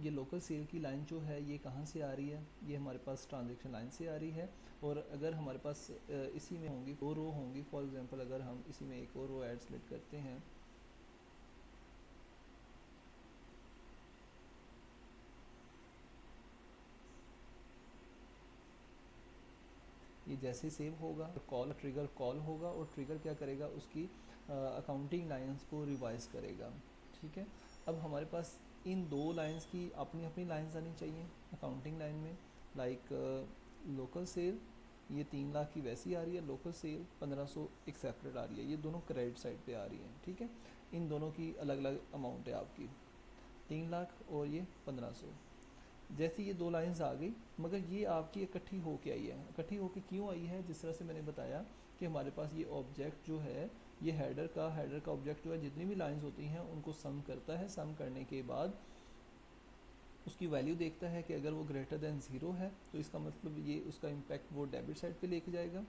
ये local cell की line जो है ये कहाँ से आ रही है, ये हमारे पास ट्रांजैक्शन लाइन से आ रही है। और अगर हमारे पास इसी में होंगी 4 रो होंगी, फॉर एग्जांपल अगर हम इसी में एक और रो ऐड सेलेक्ट करते हैं, ये जैसे सेव होगा कॉल ट्रिगर कॉल होगा और ट्रिगर क्या करेगा, उसकी अकाउंटिंग लाइंस को रिवाइज करेगा। ठीक है, अब हमारे पास इन दो लाइंस की अपनी अपनी लाइंस आनी चाहिए अकाउंटिंग लाइन में। लाइक लोकल सेल ये 3 लाख की वैसी आ रही है, लोकल सेल 1500 एक सेपरेट आ रही है, ये दोनों क्रेडिट साइड पे आ रही है। ठीक है, इन दोनों की अलग अलग अमाउंट है आपकी, 3 लाख और ये 1500। जैसे ये दो लाइंस आ गई, मगर ये आपकी इकट्ठी होके आई है। इकट्ठी होके क्यों आई है, जिस तरह से मैंने बताया कि हमारे पास ये ऑब्जेक्ट जो है, ये हेडर का ऑब्जेक्ट जो है, जितनी भी लाइंस होती हैं उनको सम करता है। सम करने के बाद उसकी वैल्यू देखता है कि अगर वो ग्रेटर देन 0 है तो इसका मतलब ये उसका इम्पैक्ट वो डेबिट साइड पे लेके जाएगा,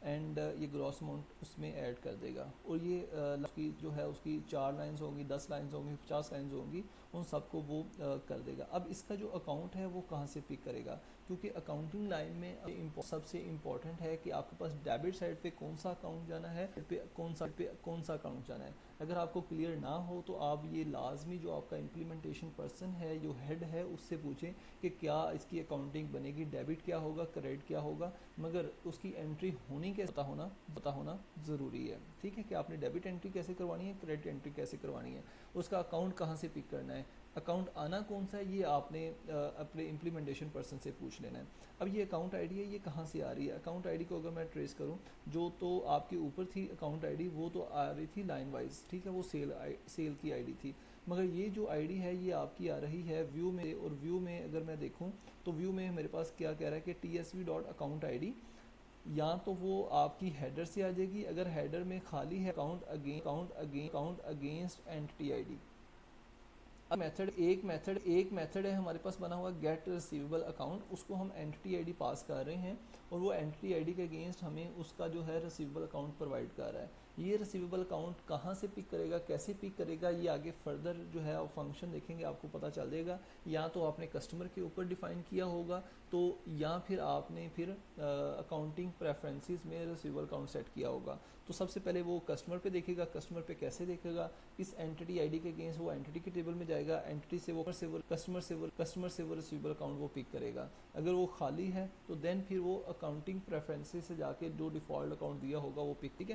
एंड ये ग्रॉस अमाउंट उसमें ऐड कर देगा। और ये उसकी जो है उसकी 4 लाइंस होंगी, 10 लाइंस होंगी, 50 लाइंस होंगी, उन सबको वो कर देगा। अब इसका जो अकाउंट है वो कहाँ से पिक करेगा, क्योंकि अकाउंटिंग लाइन में सबसे इम्पॉर्टेंट है कि आपके पास डेबिट साइड पे कौन सा अकाउंट जाना है, पे कौन सा अकाउंट जाना है। अगर आपको क्लियर ना हो तो आप ये लाजमी जो आपका इम्प्लीमेंटेशन पर्सन है, जो हेड है, उससे पूछें कि क्या इसकी अकाउंटिंग बनेगी, डेबिट क्या होगा, क्रेडिट क्या होगा। मगर उसकी एंट्री होनी कैसे पता होना ज़रूरी है। ठीक है, कि आपने डेबिट एंट्री कैसे करवानी है, क्रेडिट एंट्री कैसे करवानी है, उसका अकाउंट कहाँ से पिक करना है, अकाउंट आना कौन सा है, ये आपने अपने इम्प्लीमेंटेशन पर्सन से पूछ लेना है। अब ये अकाउंट आईडी है, ये कहाँ से आ रही है। अकाउंट आईडी को अगर मैं ट्रेस करूँ, जो तो आपके ऊपर थी अकाउंट आईडी, वो तो आ रही थी लाइन वाइज। ठीक है, वो सेल की आईडी थी। मगर ये जो आईडी है ये आपकी आ रही है व्यू में, और व्यू में अगर मैं देखूँ तो व्यू में मेरे पास क्या कह रहा है कि tsv.account id, या तो वो आपकी हेडर से आ जाएगी। अगर हेडर में खाली है अकाउंट अगेंस्ट एंटिटी आईडी। अब एक मेथड है हमारे पास बना हुआ गेट रिसीवेबल अकाउंट, उसको हम एंटिटी आईडी पास कर रहे हैं और वो एंटिटी आईडी के अगेंस्ट हमें उसका जो है रिसीवेबल अकाउंट प्रोवाइड कर रहा है। ये रिसीवेबल अकाउंट कहाँ से पिक करेगा, कैसे पिक करेगा, ये आगे फर्दर जो है फंक्शन देखेंगे आपको पता चल जाएगा। या तो आपने कस्टमर के ऊपर डिफाइन किया होगा, तो या फिर आपने फिर अकाउंटिंग प्रेफरेंसेस में रिसीवेबल अकाउंट सेट किया होगा। तो सबसे पहले वो कस्टमर पे देखेगा। कस्टमर पे कैसे देखेगा, इस एंटिटी आईडी के अगेंस्ट वो एंटिटी के टेबल में जाएगा, एंटिटी से वो कस्टमर से वो रिसीवेबल अकाउंट वो पिक करेगा। अगर वो खाली है तो देन फिर वो अकाउंटिंग प्रेफरेंसेस से जाके जो डिफॉल्ट अकाउंट दिया होगा वो पिक। ठीक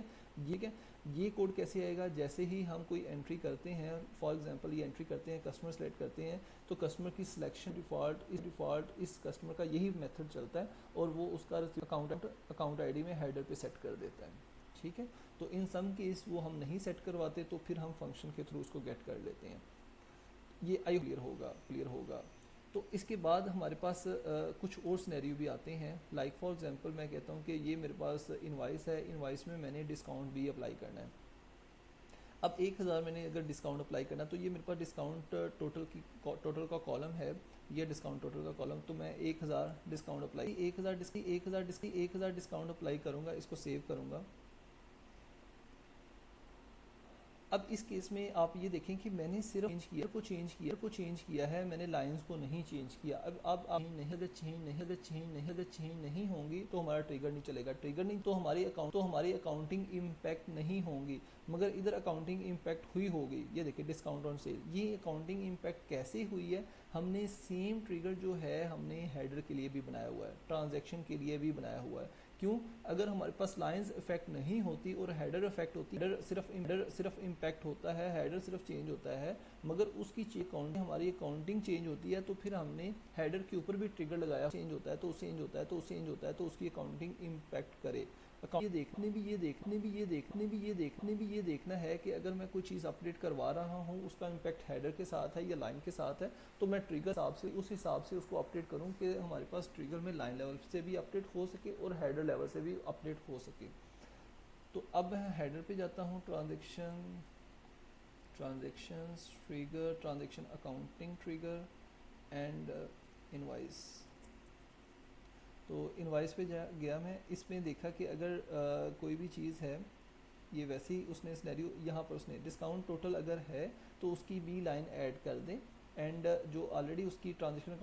है, ये कोड कैसे आएगा, जैसे ही हम कोई एंट्री करते हैं, फॉर एग्जांपल ये एंट्री करते हैं, कस्टमर सेलेक्ट करते हैं, तो कस्टमर की सिलेक्शन डिफॉल्ट इस कस्टमर का यही मेथड चलता है और वो उसका अकाउंट आईडी में हेडर पे सेट कर देता है। ठीक है, तो इन सम केस वो हम नहीं सेट करवाते तो फिर हम फंक्शन के थ्रू उसको गेट कर लेते हैं। ये आई क्लियर होगा। तो इसके बाद हमारे पास कुछ और सिनेरियो भी आते हैं। लाइक फॉर एग्जांपल मैं कहता हूँ कि ये मेरे पास इनवाइस है, इनवाइस में मैंने डिस्काउंट भी अप्लाई करना है। अब 1000 मैंने अगर डिस्काउंट अप्लाई करना, तो ये मेरे पास डिस्काउंट टोटल का कॉलम है, ये डिस्काउंट टोटल का कॉलम, तो मैं 1000 डिस्काउंट अप्लाई 1000 डिस्काउंट अप्लाई करूँगा, इसको सेव करूँगा। अब इस केस में आप ये देखें कि मैंने सिर्फ चेंज किया है, मैंने लाइंस को नहीं चेंज किया। अब आप अगर चेंज नहीं होंगी तो हमारा ट्रिगर नहीं चलेगा। ट्रिगर नहीं तो हमारी अकाउंटिंग इम्पैक्ट नहीं होंगी। मगर इधर अकाउंटिंग इम्पैक्ट हुई होगी। ये देखिए डिस्काउंट ऑन सेल, ये अकाउंटिंग इम्पैक्ट कैसे हुई है, हमने सेम ट्रिगर जो है हमने हेडर के लिए भी बनाया हुआ है, ट्रांजैक्शन के लिए भी बनाया हुआ है। क्यों, अगर हमारे पास लाइंस इफेक्ट नहीं होती और हेडर इफेक्ट होती, हेडर सिर्फ इम्पैक्ट होता है, हेडर सिर्फ चेंज होता है, मगर उसकी हमारी अकाउंटिंग चेंज होती है, तो फिर हमने हेडर के ऊपर भी ट्रिगर लगाया, चेंज होता है तो उसकी अकाउंटिंग इम्पैक्ट करे। ये देखना है कि अगर मैं कोई चीज़ अपडेट करवा रहा हूँ उसका इम्पैक्ट हेडर के साथ है या लाइन के साथ है, तो मैं ट्रिगर उस हिसाब से उसको अपडेट करूँ कि हमारे पास ट्रिगर में लाइन लेवल से भी अपडेट हो सके और हेडर लेवल से भी अपडेट हो सके। तो अब मैं हेडर पे जाता हूँ, transactions trigger, transaction accounting trigger and invoice. तो इनवाइस पे गया मैं, इसमें देखा कि अगर कोई भी चीज़ है, ये वैसे ही उसने सिनेरियो यहाँ पर उसने डिस्काउंट टोटल अगर है तो उसकी बी लाइन ऐड कर दें, एंड जो ऑलरेडी उसकी ट्रांजेक्शन